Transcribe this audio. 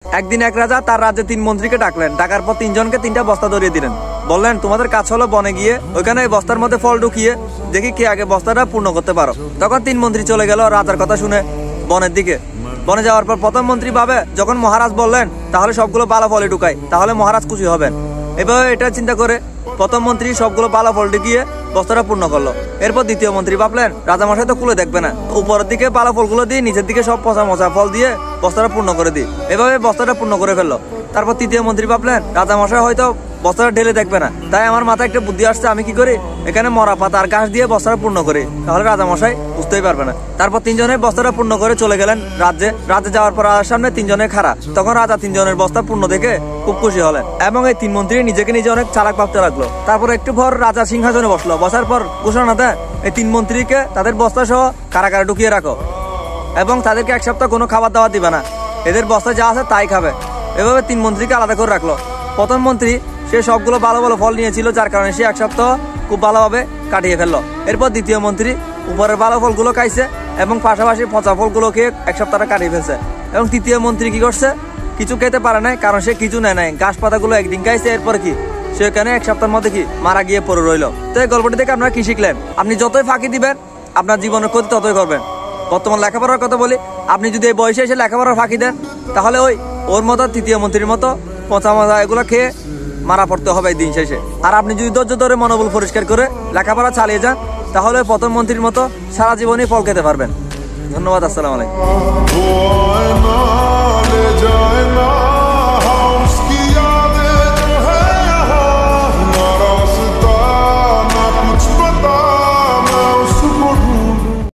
একদিন এক রাজা তার রাজ্যে 3 মন্ত্রীকে ডাকলেন। ডাকার পর 3 জনকে 3টা বস্তা ধরিয়ে দিলেন। বললেন, তোমাদের কাজ হলো বনে গিয়ে ওইখানে এই বস্তার মধ্যে ফল ঢুকিয়ে দেখি কে আগে বস্তাটা পূর্ণ করতে পারো। তখন 3 মন্ত্রী চলে গেল রাজার কথা শুনে বনের দিকে। বনে যাওয়ার পর প্রথম মন্ত্রী ভাবে, যখন মহারাজ বললেন তাহলে সবগুলো ভালো ফলে ঢুকাই, তাহলে মহারাজ খুশি হবেন। এভাবে এটা চিন্তা করে প্রথম মন্ত্রী সবগুলো ভালো ফল ঢুকিয়ে বস্তাটা পূর্ণ করলো। এরপর দ্বিতীয় মন্ত্রী ভাবলেন, রাজামশাই তো খুলে দেখবে না, উপরের দিকে ভালো ফলগুলো দিয়ে নিচের দিকে সব পচা মচা ফল দিয়ে বস্তাটা পূর্ণ করে দিই। এভাবে বস্তাটা পূর্ণ করে ফেললো। তারপর তৃতীয় মন্ত্রী ভাবলেন, রাজামশাই হয়তো বস্তাটা ঢেলে দেখবে না, তাই আমার মাথায় একটা বুদ্ধি আসছে, আমি কি করি এখানে মরা পাতা আর ঘাস দিয়ে বস্তাটা পূর্ণ করি, তাহলে রাজামশাই বুঝতেই পারবে না। তারপর 3 জনে বস্তাটা পূর্ণ করে চলে গেলেন রাজ্যে। রাজ্যে যাওয়ার পর রাজার সামনে 3 জনের খাড়া। তখন রাজা 3 জনের বস্তা পূর্ণ দেখে খুব খুশি হলেন এবং এই 3 মন্ত্রী নিজেকে নিজে অনেক চালাক ভাবতে লাগলো। তারপর একটু পর রাজা সিংহাসনে বসলো। বসার পর ঘোষণা দেয়, এই 3 মন্ত্রীকে তাদের বস্তা সহ কারাগারে ঢুকিয়ে রাখো এবং তাদেরকে 1 সপ্তাহ কোনো খাবার দাবার দিবে না, এদের বস্তায় যা আছে তাই খাবে। এভাবে 3 মন্ত্রীকে আলাদা করে রাখলো। প্রথম মন্ত্রী সে সবগুলো ভালো ভালো ফল নিয়েছিল, যার কারণে সে 1 সপ্তাহ খুব ভালোভাবে কাটিয়ে ফেললো। এরপর দ্বিতীয় মন্ত্রী উপরের ভালো ফলগুলো খাইছে এবং পাশাপাশি পচা ফলগুলো খেয়ে 1 সপ্তাহটা কাটিয়ে ফেলছে। এবং তৃতীয় মন্ত্রী কি করছে, কিছু খেতে পারে নাই, কারণ সে কিছু নেয় নাই, ঘাস পাতাগুলো একদিন খাইছে। এরপর কি সে এখানে 1 সপ্তাহের মধ্যে কি মারা গিয়ে পড়ে রইলো। তো এই গল্পটি থেকে আপনারা কি শিখলেন? আপনি যতই ফাঁকি দিবেন আপনার জীবনের ক্ষতি ততই করবেন। বর্তমান লেখাপড়ার কথা বলি, আপনি যদি এই বয়সে এসে লেখাপড়ার ফাঁকি দেন তাহলে ওর মতো তৃতীয় মন্ত্রীর মতো পচা মজা এগুলো খেয়ে মারা পড়তে হবে দিন শেষে। আর আপনি যদি ধৈর্য ধরে মনোবল পরিষ্কার করে লেখাপড়া চালিয়ে যান তাহলে প্রথম মন্ত্রীর মতো সারা জীবনই ফল খেতে পারবেন। ধন্যবাদ। আসসালামু আলাইকুম।